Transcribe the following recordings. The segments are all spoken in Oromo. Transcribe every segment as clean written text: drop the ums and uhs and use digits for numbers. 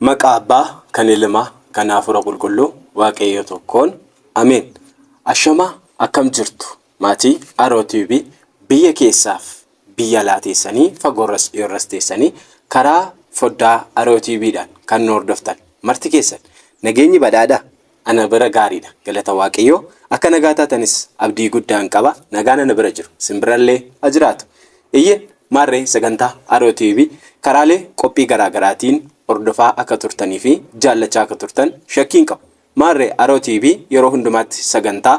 Maqaa Abbaa, kan Ilmaa, kan Hafuura Qulqulluu, Waaqayyo tokkoon. Ameen. Ashamaa akkam jirtu maatii Aroo TV biyya keessaaf biyya alaa teessanii fagoorras dhiyoorras teessanii karaa foddaa Aroo TVdhaan kan nu hordoftan marti keessan nageenyi badhaadhaa ana bira gaariidha. Galata Waaqayyoo akka nagaa taatanis abdii guddaan qaba. Nagaan ana bira jiru simbirallee ajiraatu. Iyyeen maarree sagantaa Aroo TV karaalee qophii garaagaraatiin hordofaa akka turtanii fi jaallachaa akka turtan shakkiin qabu. Maarree Aroo TV yeroo hundumaatti sagantaa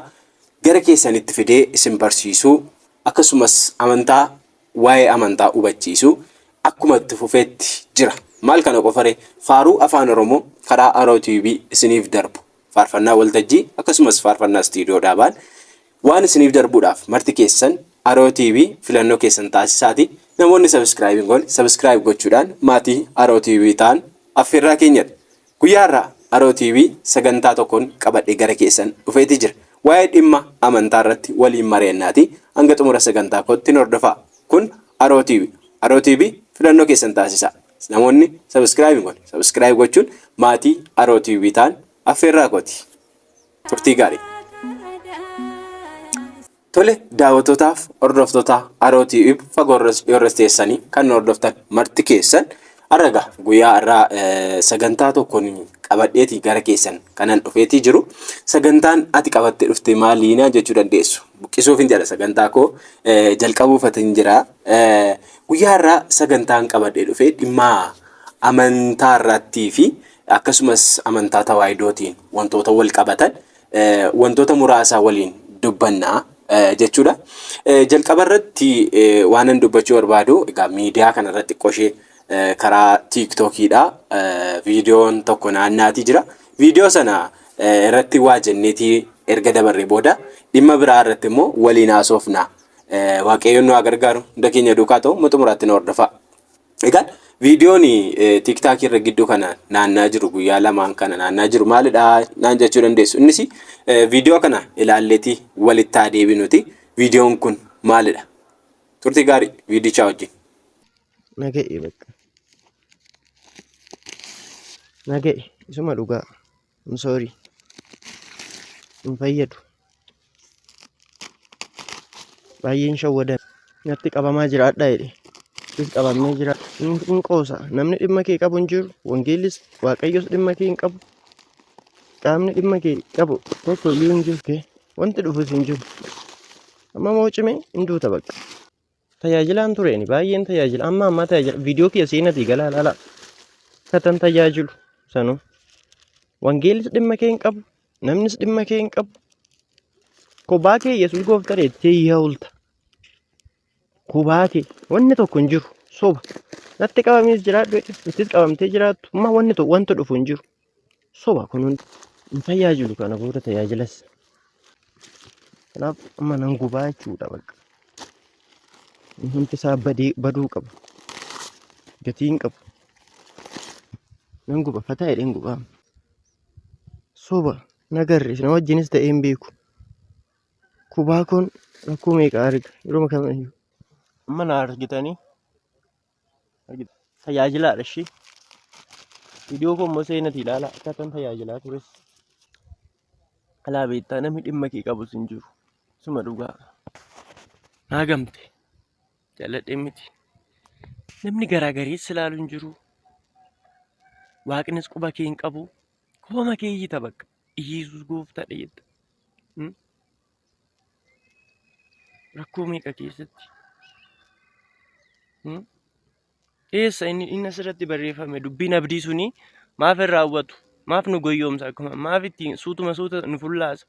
gara keessanitti fidee isin barsiisuu akkasumas amantaa waa'ee amantaa hubachiisuu akkuma itti fufeetti jira. Maal kana qofaree faaruu afaan Oromoo karaa Aroo TV isiniif darbu faarfannaa waltajjii akkasumas faarfannaa istiidiyoo dhaabaan waan isiniif darbuudhaaf marti keessan Aroo TV filannoo keessan taasisaati. Namoonni subscribe gochuudhaan maatii Aroo TV ta'an affeerraa keenyadha. Guyyaa irraa Aroo TV sagantaa tokkoon qabadhee gara keessan dhufeeti jira. Waa'ee dhimma amantaa irratti waliin mari'annaati. Hanga xumura sagantaa kootti hordofaa. Kun Aroo TV. Aroo TV filannoo keessan taasisaa. Namoonni subscribe gochuun maatii Aroo TV ta'an affeerraa kooti. Turtii gaarii. Tole daawwattootaaf hordoftoota Aroo TV fagoorras dhiyoorras teessanii kan hordoftan marti keessan arraga guyyaa irraa sagantaa tokkoon qabadheeti gara keessan kanan dhufeetii jiru. Sagantaan ati qabattee dhufte maaliina jechuu dandeessu. Buqqisuuf hin jedha sagantaa koo jalqabuufatin jira. Guyyaa irraa sagantaan qabadhee dhufee dhimma amantaa irrattii fi akkasumas amantaa tawaahidootiin wantoota wal qabatan wantoota muraasa waliin dubbannaa jechuudha. Jalqaba irratti waanan dubbachuu barbaadu egaa miidiyaa kana irratti qoshee karaa TikTokidha viidiyoon tokko naannaatii jira. Viidiyoo sana irratti waa jenneetii erga dabarree booda dhimma biraa irratti immoo waliin haasofna. Waaqayyoon nu haa gargaaru hunda keenya duukaa ta'u xumuraatti nu hordofaa. Egaan viidiyoon TikTok irra gidduu kana naannaa jiru guyyaa lamaan kana naannaa jiru maalidha naan jechuu dandeessu. Innis viidiyoo kana ilaalleetii walitti deebinuti. Viidiyoon kun maalidha? Turtii gaarii viidichaa wajjin. Naga'e bakka. Naga'e isuma dhugaa. I'm sorry. Hin fayyadu. Baay'een shawwadan. Natti qabamaa jira adda jedhe. Is qabamee jira. Hin qoosa. Namni dhimma kee qabu hin jiru. Wangeellis Waaqayyos dhimma kee hin qabu. Qaamni dhimma kee qabu tokko iyyuu hin jiru kee. Wanti dhufus hin jiru. Amma moo cimee hin duuta bakka. Tajaajilaan tureeni baay'een tajaajila amma tajaajila viidiyoo kee seenatii galaa laala katan tajaajilu sanu wangeelis dhimma kee hin qabu namnis dhimma kee hin qabu kubaa kee Yesuus gooftaa jettee yaa'ulta kubaa kee wanni tokko hin jiru soba natti qabamees jiraadhu ittis qabamtee jiraattu amma wanti dhufu hin jiru soba kun hin tajaajilu kana booda tajaajilas kanaaf amma nan gubaa jechuudha bakka. Wanti isaa baduu qaba. Gatii hin qabu. Nan guba fataa jedheen gubaa. Soba nagarre na wajjinis ta'ee hin beeku. Kubaa kun rakkoo meeqa arga yeroo kamiyyuu. Amma na argitanii tajaajilaadha ishee. Viidiyoo kun immoo seenatii ilaala akkaataan tajaajilaa tures. Alaa beektaa namni dhimma kee qabus hin jiru. Suma dhugaa. Naa gamte. Jaaladhee miti. Namni garaagarees ilaalu hin jiru. Waaqnis quba kee hin qabu. Kubama kee iyyita bakka. Yesuus gooftaadha jetta. Rakkoo meeqa keessatti? Keessa inni asirratti barreeffame dubbiin abdii suni maaf hin raawwatu? Maaf nu goyyoomsa akkuma maaf ittiin suutuma nu fullaasa?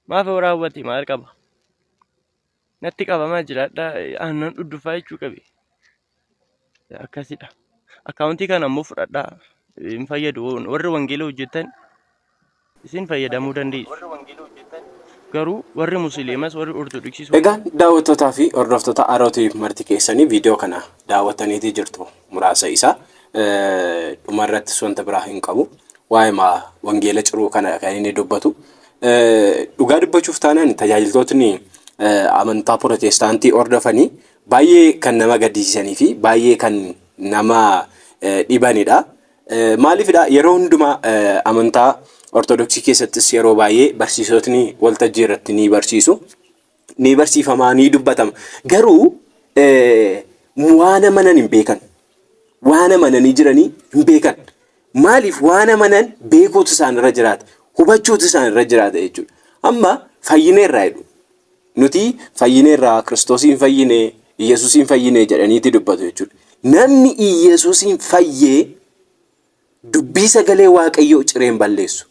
Maaf raawwate maal qaba? Natti qabamaa jiraadha aannan dhuddufaa jechuu qabe. Akkasidha. Akkaawuntii kana immoo fudhadhaa hin fayyadu warri wangeela hojjetan isin fayyadamuu dandeessu. Garuu warri musliimas warri ortodoksiis. Egaan daawwattootaa fi hordoftoota Aroo TV marti keessanii viidiyoo kana daawwataniitii jirtu muraasa isaa dhumarrattis wanta biraa hin qabu. Waa'ee wangeela ciruu kana kan inni dubbatu. Dhugaa dubbachuuf taanaan tajaajiltootni amantaa Protestaantii hordofanii baay'ee kan nama gaddisiisanii fi baay'ee kan nama dhibanidha. Maaliifidha yeroo hundumaa amantaa Ortodoksii keessattis yeroo baay'ee barsiisotni waltajjii irratti ni barsiisu. Ni barsiifama, ni dubbatama. Garuu waan amanan hin beekan. Waan amananii jiranii hin beekan. Maaliif waan amanan beekuutu isaan irra jiraata. Hubachuutu isaan irra jiraata jechuudha. Amma fayyineerraa jedhu. Nuti fayyineerraa Kiristoosiin fayyine, Iyesuusiin fayyine jedhaniiti dubbatu jechuudha. Namni Iyesuusiin fayyee dubbii sagalee Waaqayyoo cireen balleessu.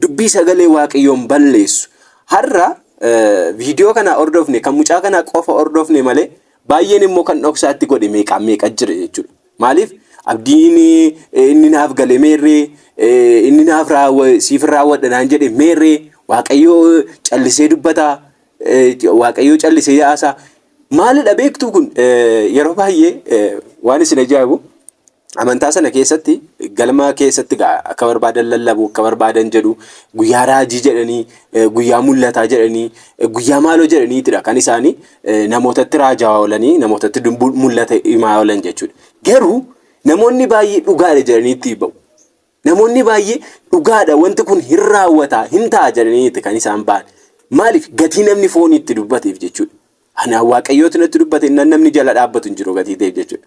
Dubbii sagalee Waaqayyoon balleessu. Har'a viidiyoo kana hordofne kan mucaa kana qofa hordofne malee baay'een immoo kan dhoksaatti godhe meeqa jira jechuudha. Maaliif abdiin inni naaf gale meerree, inni naaf siif raawwadha naan jedhe meerree, Waaqayyoo callisee dubbata, Waaqayyoo callisee yaasa. Maalidha beektuu kun yeroo baay'ee waan isin ajaa'ibu amantaa sana keessatti galma keessatti akka barbaadan lallabu, akka barbaadan jedhu, guyyaa raajii jedhanii, guyyaa mul'ataa jedhanii, guyyaa maaloo jedhaniitidha kan isaanii namootatti raajaa oolanii, namootatti mul'ata himaa oolan jechuudha. Garuu namoonni baay'ee dhugaadha jedhaniitti ba'u. Namoonni baay'ee dhugaadha wanti kun hin raawwata, hin ta'a jedhaniitti kan isaan ba'an. Maaliif gatii namni fooniitti dubbateef jechuudha. Anaan Waaqayyootu natti dubbate namni jala dhaabbatu hin jiru gatii ta'eef jechuudha.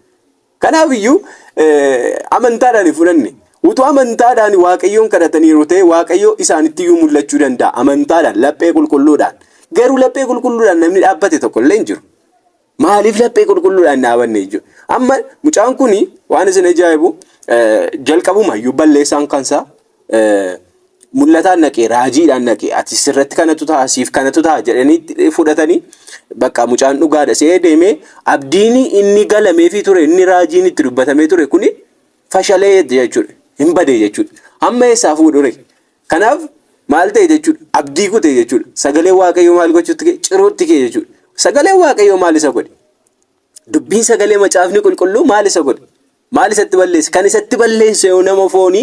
Kanaaf iyyuu amantaadhaan hin fudhanne. Utuu amantaadhaan Waaqayyoon kadhataniiru ta'e Waaqayyoo isaanitti iyyuu mul'achuu danda'a. Amantaadhaan laphee qulqulluudhaan. Garuu laphee qulqulluudhaan namni dhaabbate tokko illee hin jiru. Maaliif laphee qulqulluudhaan dhaabanne jechuudha. Amma mucaan kun waan isin ajaa'ibu jalqabuma iyyuu balleessaan kansaa mul'ataan naqee raajiidhaan naqee ati sirratti kanatu ta'a siif kanatu ta'a jedhanii fudhatanii bakka mucaan dhugaadha see deemee abdiin inni galameefii ture inni raajiin itti dubbatamee ture kuni fashalee jechuudha hin badee jechuudha amma eessaa fuudhure kanaaf maal ta'e jechuudha abdii kute jechuudha sagalee Waaqayyoo maal gochuutti ciruutti kee jechuudha sagalee Waaqayyoo maal isa godhe dubbiin sagalee macaafni qulqulluu maal isa godhe maal isatti balleesse kan isatti balleesse yoo nama foonii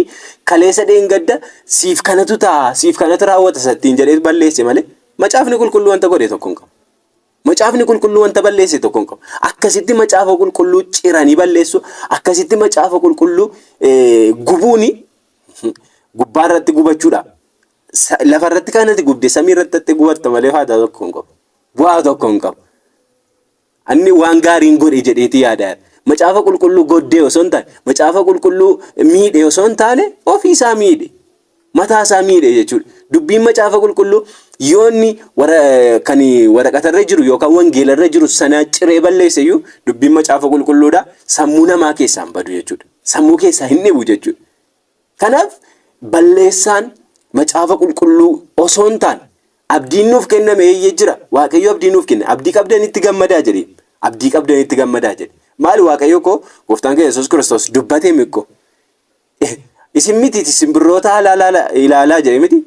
kaleessa dheengadda siif kanatu ta'a siif kanatu raawwata sattiin jedhee balleesse malee macaafni qulqulluu wanta godhe tokko hin qabu. Macaafni qulqulluu wanta balleesse tokko hin qabu. Akkasitti macaafa qulqulluu ciranii balleessu akkasitti macaafa qulqulluu gubuuni gubbaarratti gubachuudha. Lafarratti kanatti gubde samiirratti gubatta malee faayidaa tokko hin qabu. Bu'aa tokko hin qabu. Anni waan gaariin godhe jedheeti yaada. Macaafa qulqulluu goddee osoo hin taane, macaafa qulqulluu miidhe osoo hin taane ofii isaa miidhe. Mataa isaa miidhe jechuudha. Dubbiin macaafa qulqulluu yoonni kan waraqatarra jiru yookaan wangeelarra jiru sana ciree balleesse iyyuu dubbiin macaafa qulqulluudha sammuu namaa keessaan badu jechuudha. Sammuu keessaa hin dhibu jechuudha. Kanaaf balleessaan macaafa qulqulluu osoo hin taane abdiin nuuf kenname eeyyee jira. Waaqayyo abdii nuuf kenne. Abdii qabdanitti gammadaa jedhee. Abdii qabdanitti gammadaa jedhe. Maali Waaqayyo koo gooftaan keenya Yesuus Kiristoos dubbatee mikko. Isin miti simbirroota ilaalaa jedhe miti.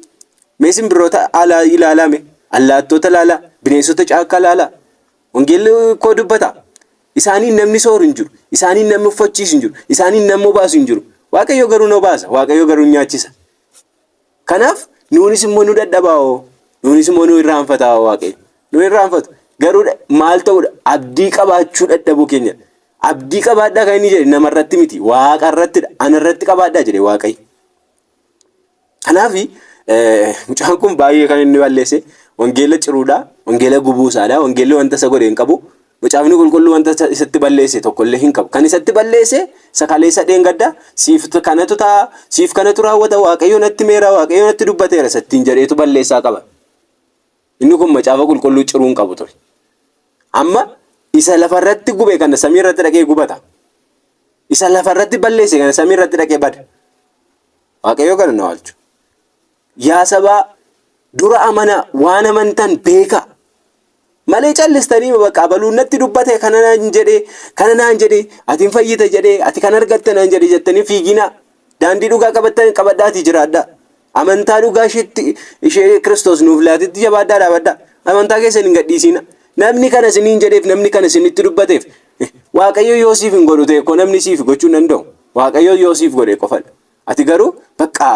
Mee simbirroota alaa ilaalaa mee allaattoota ilaalaa bineensota caakkaa ilaalaa. Wangeelli koo dubbata. Isaaniin namni sooru hin jiru. Isaaniin namni uffachiisu hin jiru. Isaaniin namni obaasu hin jiru. Waaqayyo garuu nu obaasa. Waaqayyo garuu nyaachisa. Kanaaf nuunis immoo nu dadhabaa'oo. Nuunis immoo nu irraanfataa Waaqayyo. Nu irraanfatu. Garuu maal ta'uudha abdii qabaachuu dadhabuu keenya. Abdii qabaadhaa kan inni jedhe namarratti miti waaqarrattidha. Anarratti qabaadhaa jedhe Waaqayyo. Kanaaf mucaan kun baay'ee kan inni balleesse wangeela ciruudha. Wangeela gubuusaadha. Wangeelli wanta isa godhe hin qabu. Macaafni qulqulluu wanta isatti balleesse tokkollee hin qabu. Kan isatti balleesse sakaleessa dheengadda siif kanatu ta'a siif kanatu raawwata Waaqayyo natti meera Waaqayyo natti dubbateera sattiin jedheetu balleessaa qaba. Inni kun macaafa qulqulluu ciruu hin qabu ture. Amma isa lafarratti gube kana samiirratti dhaqee gubata. Isa lafarratti balleesse kana samiirratti dhaqee bada. Waaqayyo kana na oolchu. Yaa sabaa dura amana waan amantan beeka. Malee callistanii bakka abaluun natti dubbate kana naan jedhee ati hin fayyita jedhee ati kan argatte naan jedhee jettanii fiigina daandii dhugaa qabadhaatii jiraadhaa. Amantaa dhugaa ishee Kiristoos nuuf laatitti jabaadhaa dhaabadhaa. Amantaa keessan hin gadhiisina. Namni kana isiniin jedheef namni kana isinitti dubbateef Waaqayyo yoo siif hin godhu ta'e ko namni siif gochuu hin danda'u. Waaqayyo yoo siif godhe qofadha. Ati garuu bakka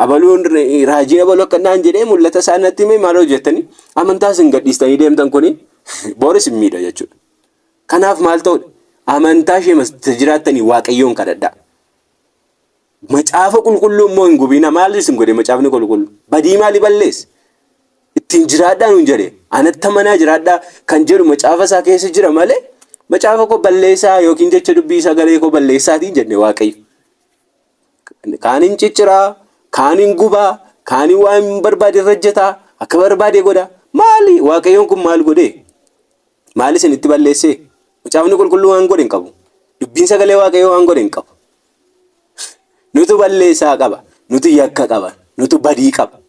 abaluun raajii abaluu akka naan jedhee mul'ata isaa natti himee maal hojjettanii amantaa isin gadhiistanii deemtan kuni booris hin miidha jechuudha. Kanaaf maal ta'udha? Amantaa ishee jiraattanii Waaqayyoon kadhadhaa. Macaafa qulqulluu immoo hin gubiina. Maal isin godhe macaafni qulqulluu? Badii maali balleesse? Ittiin jiraadhaa nuun jedhe. Anatti amanaa jiraadhaa kan jedhu macaafa isaa keessa jira malee macaafa koo balleessaa yookiin jecha dubbii sagalee koo balleessaatiin jenne Waaqayyo. Kaaniin cicciraa, kaaniin gubaa, kaaniin waan barbaade irra hojjetaa, akka barbaade godha. Maali? Waaqayyoon kun maal godhee? Maal isinitti balleessee? Macaafni qulqulluu waan godhe hin qabu. Dubbiin sagalee Waaqayyoo waan godhe hin qabu. Nutu balleessaa qaba, nutu yakka qaba, nutu badii qaba.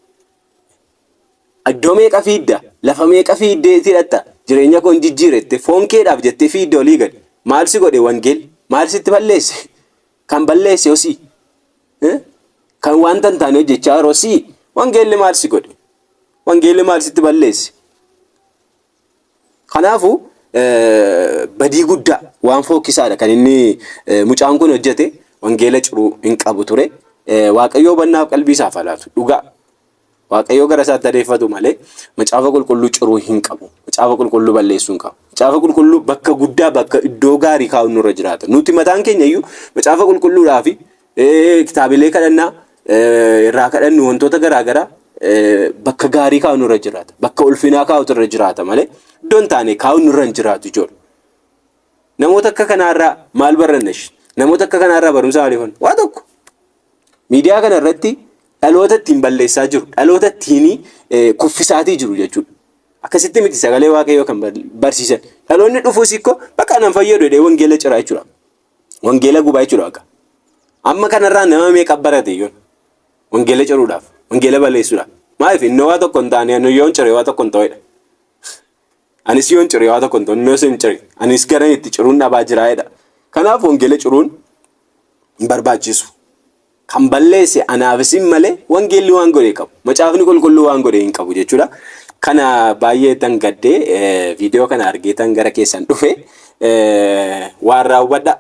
Iddoo meeqa fiidda? Lafa meeqa fiiddee hidhatta? Jireenya koo hin jijjiirette foon keedhaaf jettee fiidde olii gadi. Maal si godhe wangeelli? Maal sitti balleesse? Kan balleesse hosii? Kan wanta hin taane hojjechaa jiru hosii? Wangeelli maal si godhe? Wangeelli maal sitti balleesse? Kanaafuu badii guddaa waan fokkisaadha kan inni mucaan kun hojjete. Wangeela ciruu hin qabu ture. Waaqayyoo bannaaf qalbii isaaf laatu dhugaa. Waaqayyoo gara isaatti adeeffatu malee macaafa qulqulluu ciruu hin qabu. Macaafa qulqulluu balleessuu hin qabu. Macaafa qulqulluu bakka guddaa bakka iddoo gaarii kaa'uun nurra jiraata. Nuti mataan keenya iyyuu macaafa qulqulluudhaaf kitaabilee kadhannaa irraa kadhannu wantoota garaagaraa bakka gaarii kaa'uun nurra jiraata. Bakka ulfinaa kaa'utu irra jiraata malee iddoo hin taane kaa'uun nurra hin jiraatu ijoollee. Namoota akka kanaarraa maal barannesh? Namoota akka kanaarraa barumsa maaliif hannu? Waa tokko miidiyaa kana irratti dhaloota ittiin balleessaa jiru, dhaloota ittiin kuffisaatii jiru jechuudha. Akkasitti miti sagalee Waaqayyoo kan barsiisan. Dhaloonni dhufuus ikko bakka nan fayyadu jedhee wangeela ciraa jechuudha. Wangeela gubaa jechuudha akka. Amma kanarraa nama meeqa barate yoon? Wangeela ciruudhaaf, wangeela balleessuudhaaf. Maaliif inni waa tokko hin taane ani yoon ciree waa tokko hin ta'edha. Anis yoon ciree waa tokko hin ta'e, inni hin ciree. Anis gara itti ciruun dhabaa jiraayedha. Kanaaf wangeela ciruun hin barbaachisu. Kan balleesse anaafis malee wangeelli waan godhe qabu. Macaafni qulqulluu waan godhe hin qabu jechuudha. Kana baay'ee tan gaddee viidiyoo kana argeetan gara keessan dhufe waan raawwadha.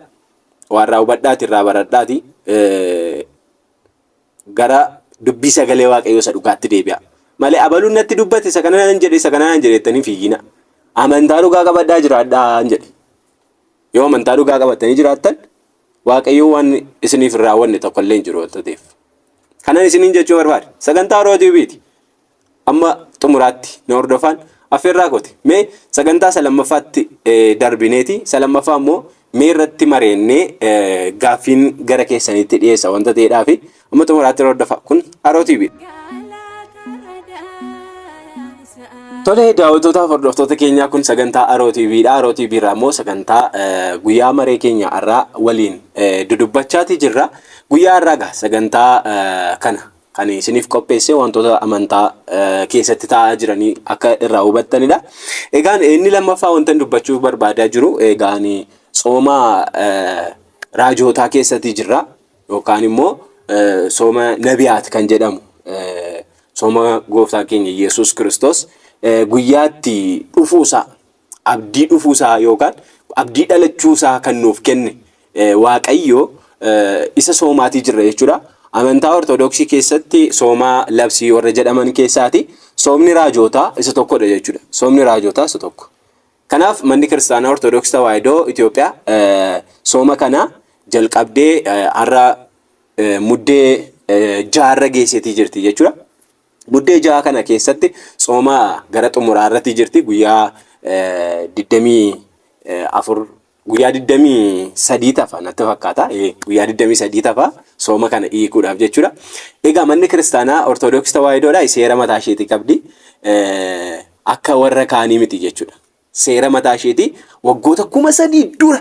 Waan raawwadhaati irraa baradhaati gara dubbii sagalee Waaqayyoo isa dhugaatti deebi'a. Malee abaluun natti dubbate isa kanaan jedhettanii fiigina. Amantaa dhugaa qabadhaa jiraadhaa jedhe. Yoo amantaa dhugaa qabattanii jiraattan Waaqayyoo waan isiniif hin raawwanne tokko illee hin jiru wanta ta'eef. Kanan isiniin jechuu barbaade sagantaa Arootii Biiti amma xumuraatti na hordofan affeerraa kooti. Mee sagantaa lamaffaatti darbineeti. Lammaffaa immoo mee irratti mareennee gaaffiin gara keessanitti dhiyeessa wanta ta'eedhaafi amma xumuraatti hordofaa. Kun Arootii Biiti. Tole daawwattootaaf hordoftoota keenyaa kun sagantaa Arootii Biidha. Arootii Biirraa immoo sagantaa guyyaa maree keenya irraa waliin dudubbachaa jirra. Guyyaa irraa sagantaa kana kan isiniif qopheesse wantoota amantaa keessatti taa'aa jiranii akka irraa hubattanidha. Egaan inni lammaffaa wanta dubbachuuf barbaadaa jiru egaan sooma raajootaa keessatti jirra yookaan immoo sooma nabiyaat kan jedhamu sooma gooftaa keenya Yesuus Kiristoos guyyaatti dhufuusaa abdii dhufuusaa yookaan abdii dhalachuusaa kan nuuf kenne Waaqayyo isa soomaatii jirra jechuudha. Amantaa Ortodoksii keessatti sooma labsii warra jedhaman keessaati soomni raajootaa isa tokkodha jechuudha. Soomni raajootaa isa tokko. Kanaaf manni kiristaanaa Ortodoksii Tawaahidoo Itoophiyaa sooma kana jalqabdee har'a muddee jaarra geessetii jirti jechuudha. Muddee jaha kana keessatti sooma gara xumuraa irratti jirti guyyaa 24 guyyaa 23 tafa natti fakkaata. Guyyaa 23 tafa sooma kana hiikuudhaaf jechuudha. Egaa manni kiristaanaa Ortodoksii Tawaahidoodhaa seera mataa isheetii qabdi. Akka warra kaanii miti jechuudha. Seera mataa isheetii waggoota 3,000 dura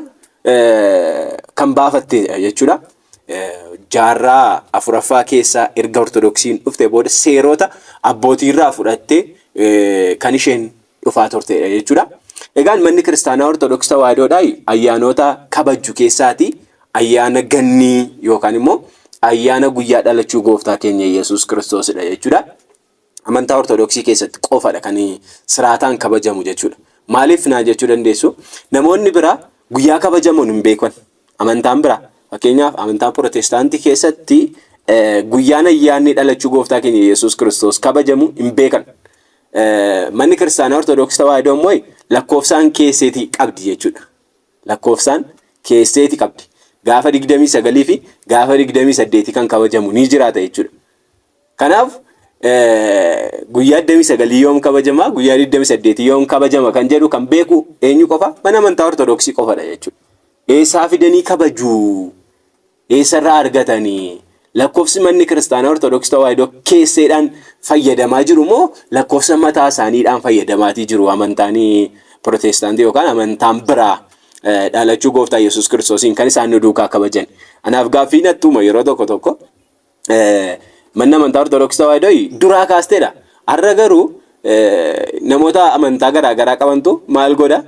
kan baafatte jechuudha. Jaarraa afuraffaa keessa erga Ortodoksiin dhufte booda seerota abbootii irraa fudhattee kan isheen dhufaa turtedha jechuudha. Egaan manni kiristaanaa Ortodoksii Tawaahidoodhaa ayyaanota kabajju keessaati ayyaana gannii yookaan immoo ayyaana guyyaa dhalachuu gooftaa keenya Yesuus Kiristoosidha jechuudha. Amantaa Ortodoksii keessatti qofadha kan siraataan kabajamu jechuudha. Maaliif naa jechuu dandeessu? Namoonni biraa guyyaa kabajamuun hin beekan. Amantaan biraa fakkeenyaaf amantaa Protestaantii keessatti guyyaan ayyaanni dhalachuu gooftaa keenya Yesuus Kiristoos kabajamu hin beekan. Manni kiristaanaa Ortodoksii Tawaahidoo immoo lakkoofsaan keesseetii qabdi jechuudha. Lakkoofsaan keesseetii qabdi. gaafa 29 fi gaafa 28 kan kabajamu ni jiraata jechuudha. Kanaaf guyyaa 29 yoom kabajama, guyyaa 28 yoom kabajama kan jedhu kan beeku eenyu qofa? Mana amantaa Ortodoksii qofadha jechuudha. Eessaa fidanii kabajuu? Eessarraa argatanii? Lakkoofsi manni kiristaanaa Ortodoksii Tawaahidoo keesseedhaan fayyadamaa jiru moo lakkoofsa mataa isaaniidhaan fayyadamaatii jiru amantaanii Protestaantii yookaan amantaan biraa dhalachuu gooftaa Yesuus Kiristoosiin kan isaan nu duukaa kabajan? Anaaf gaaffii nattuma yeroo tokko manni amantaa Ortodoksii Tawaahidoo duraa kaasteedha. Har'a garuu namoota amantaa garaagaraa qabantu maal godha?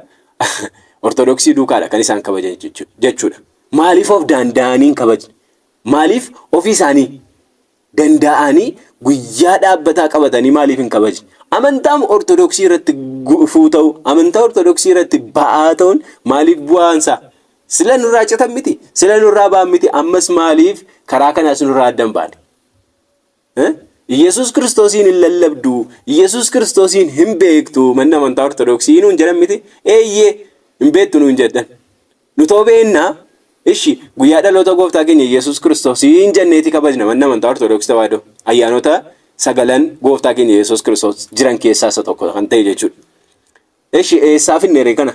Ortodoksii duukaadha kan isaan kabajan jechuudha. Maaliif of danda'anii kabajan? Maaliif ofii isaanii danda'anii guyyaa dhaabbataa qabatanii maaliif hin kabajin? Amantaan Ortodoksii irratti gufuu ta'u, amantaa Ortodoksii irratti ba'aa ta'uun maaliif bu'aansa? Sila nurraa citan miti, sila nurraa ba'an miti, ammas maaliif karaa kanaas nurraa addan baane? Yesuus Kiristoosiin hin lallabdu, Yesuus Kiristoosiin hin beektu manni amantaa Ortodoksii nuun jedhan miti? Eeyyee hin beektu nuun jedhan. Nu ta'uu beennaa? Ishi guyyaa dhaloota gooftaa keenya Yesuus Kiristoosiin jenneeti kabajna manni amantaa Ortodoksii Tawaahidoo. Ayyaanota sagalan gooftaa keenya Yesuus Kiristoos jiran keessaa isa tokko kan ta'e jechuudha. Ishi eessaa finneere kana?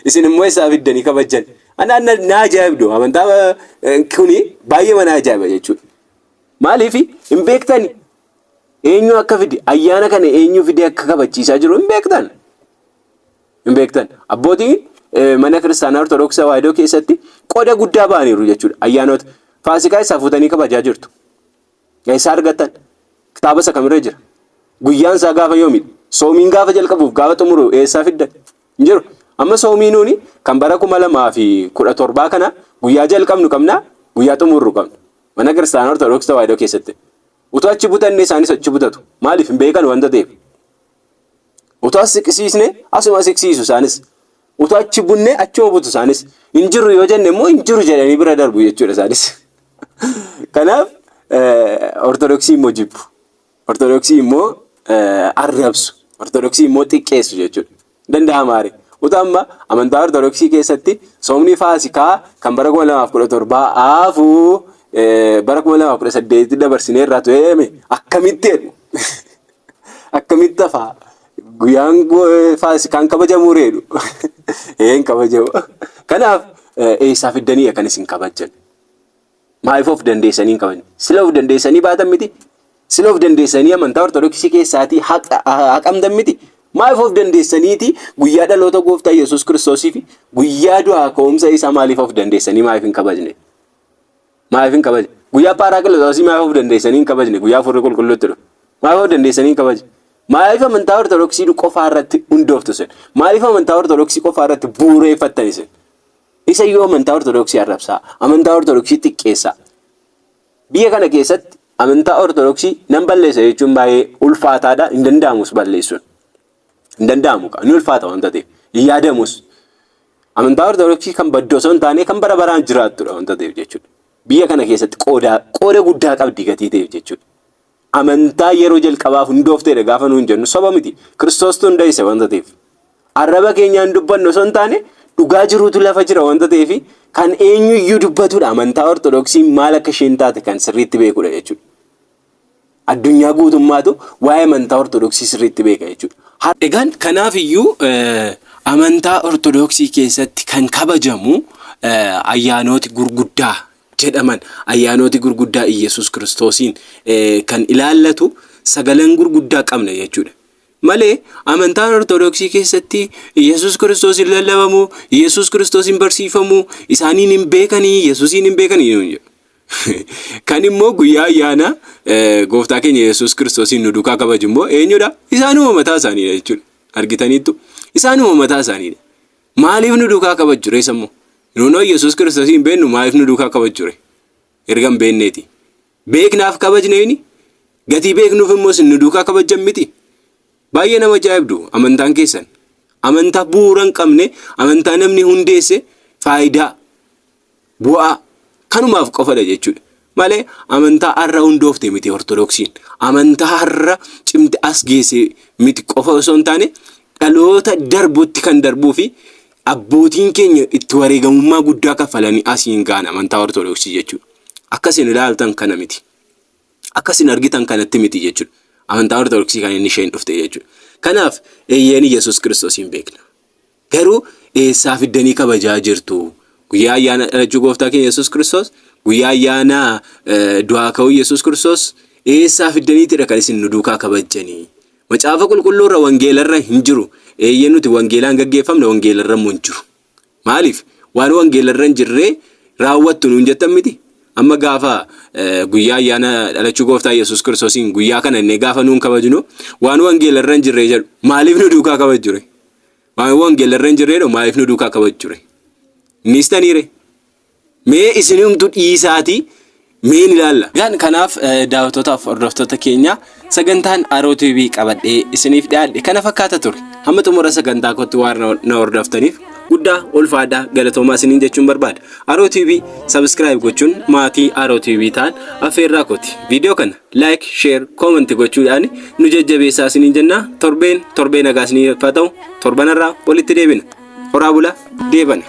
Isin immoo eessaa fiddanii kabajan? Na ajaa'ibdu amantaa kuni baay'ee mana ajaa'iba jechuudha. Maaliif hin beektani? Eenyu akka fide ayyaana kana eenyu fide akka kabachiisaa jiru hin beektan? Hin beektan. Abbootiin mana kiristaanaa Ortodoksii Tawaahidoo keessatti qooda guddaa ba'aniiru jechuudha. Ayyaanota Faasikaa isaa fuutanii kabajaa jirtu. Eessaa argattan? Kitaaba isa kamirra jira? Guyyaan isaa gaafa yoomidha? Soomiin gaafa jalqabuuf gaafa xumuru eessaa fiddan? Hin jiru. Amma soomiinuuni kan bara 2017 kana guyyaa jalqabnu qabna, guyyaa xumurru qabna. Mana kiristaanaa Ortodoksii Tawaahidoo keessatti. Utuu achi butanne isaanis achi butatu. Maaliif hin beekan wanta ta'eef? Utuu as siqsiisne asuma siqsiisu isaanis. Utuu achi bunne achuma butu isaanis. Hin jiru yoo jenne immoo hin jiru jedhanii bira darbu jechuudha isaanis. Kanaaf Ortodoksii immoo jibbu. Ortodoksii immoo arrabsu. Ortodoksii immoo xiqqeessu jechuudha. Danda'ama maari? Utuu amma amantaa Ortodoksii keessatti soomni Faasikaa kan bara 2017 haafuu bara 2018 dabarsinee irraa tu'eeme akkamitti jedhu? Akkamitti hafaa? Guyyaan Faasikaan kabajamuu reedu? Hin kabajamu. Kanaaf eessaa fiddanii akkan isin kabajan? Maaliif of dandeessanii hin kabajan? Sila of dandeessanii baatan miti? Sila of dandeessanii amantaa Ortodoksii keessaatii haqamtan miti? Maaliif of dandeessaniiti guyyaa dhaloota gooftaa Yesuus Kiristoosii fi guyyaa du'aa ka'umsa isaa maaliif of dandeessanii maaliif hin kabajne? Maaliif hin kabajne? Guyyaa Paaraakilootoosii maaliif of dandeessanii hin kabajne? Guyyaa Hafuurri Qulqulluutti dhufu. Maaliif of dandeessanii hin kabajne? Maaliif amantaa Ortodoksii qofaa irratti hundooftu sen? Maaliif amantaa Ortodoksii qofaa irratti bu'uureeffattan sen? Isa yoo amantaa Ortodoksii arrabsaa, amantaa Ortodoksii xiqqeessaa. Biyya kana keessatti amantaa Ortodoksii nan balleessa jechuun baay'ee ulfaataadha. Hin danda'amus balleessuun. Hin danda'amu kan ni ulfaata wanta ta'eef. Hin yaadamus. Amantaa Ortodoksii kan baddoo osoo hin taane kan bara baraan jiraattudha wanta ta'eef jechuudha. Biyya kana keessatti qooda guddaa qabdi gatii ta'eef jechuudha. Amantaa yeroo jalqabaaf hundoofteedha gaafa nuun jennu soba miti. Kiristoostu hundeesse wanta ta'eef. Arraba keenyaan dubbannu osoo hin taane dhugaa jiruutu lafa jira wanta ta'eef kan eenyuyyuu dubbatudha. Amantaa Ortodoksii maal akka isheen taate kan sirriitti beekudha jechuudha. Addunyaa guutummaatu waa'ee amantaa Ortodoksii sirriitti beeka jechuudha. Egaan kanaafiyyuu amantaa Ortodoksii keessatti kan kabajamu ayyaanoti gurguddaa jedhaman ayyaanoti gurguddaa Yesuus Kiristoosiin kan ilaallatu sagalan gurguddaa qabna jechuudha. Malee amantaan Ortodoksii keessatti Yesuus Kiristoosiin lallabamu, Yesuus Kiristoosiin barsiifamu, isaaniin hin beekanii, Yesuusiin hin beekanii kan immoo guyyaa ayyaana gooftaa keenya Yesuus Kiristoosiin nu duukaa kabaju immoo eenyudha? Isaanuma mataa isaaniidha jechuudha. Argitaniittu isaanuma mataa isaaniidha. Maaliif nu duukaa kabaju reessa immoo? Nuunoo Yesuus Kiristoosiin beennu maaliif nu duukaa kabaju re? Erga hin beenneeti. Beeknaaf kabajneeni? Gatii beeknuuf immoo nu duukaa kabajan miti? Baay'ee nama ajaa'ibdu amantaan keessan. Amantaa bu'uura hin qabne, amantaa namni hundeesse faayidaa bu'aa kanumaaf qofadha jechuudha. Malee amantaa har'a hundoofte miti Ortodoksiin. Amantaa har'a cimte as geesse miti qofa osoo hin taane dhaloota darbutti kan darbuu fi abbootiin keenya itti wareegamummaa guddaa kafalanii asiin gaan amantaa ortodoksii jechuudha. Akkasin ilaaltan kana miti. Akkasin argitan kanatti miti jechuudha. Amantaa ortodoksii kan inni isheen dhufte jechuudha. Kanaaf eeyyeen Yesuus Kiristoosiin beekna. Garuu eessaa fiddanii kabajaa jirtu? Guyyaa ayyaana dhalachuu gooftaa keenya Yesuus Kiristoos, guyyaa ayyaana du'aa ka'uu Yesuus Kiristoos eessaa fiddaniitidha kan isin nu duukaa kabajjanii? Macaafa qulqulluurra wangeelarra hin jiru. Eeyyeen nuti wangeelaan gaggeeffamne wangeelarra immoo hin jiru. Maaliif? Waan wangeelarra hin jirree raawwattu nuun jettan miti. Amma gaafa guyyaa ayyaana dhalachuu gooftaa Yesuus Kiristoosiin guyyaa kana inni gaafa nuun kabajnu waan wangeelarra hin jirree jedhu maaliif nu duukaa kabajjure? Waan wangeelarra hin jirreedho maaliif nu duukaa kabajjure? Nistaniire. Mee isinumtu dhiisaatii mee ni ilaalla. Gaan kanaaf daawwattootaaf hordoftoota keenya sagantaan Aroo TV qabadhee isiniif dhiyaadhe kana fakkaata ture. Hamma xumura sagantaa kootti waan na hordoftaniif guddaa ulfaadhaa galatoomaa isiniin jechuun barbaada. Aroo TV subscribe gochuun maatii Aroo TV ta'an affeerraa kooti. Viidiyoo kana like, share, comment gochuudhaan nu jajjabeessaa isiniin jenna. Torbee nagaa isiniif haa ta'u. Torbanarraa walitti deebina. Horaa bulaa deebana.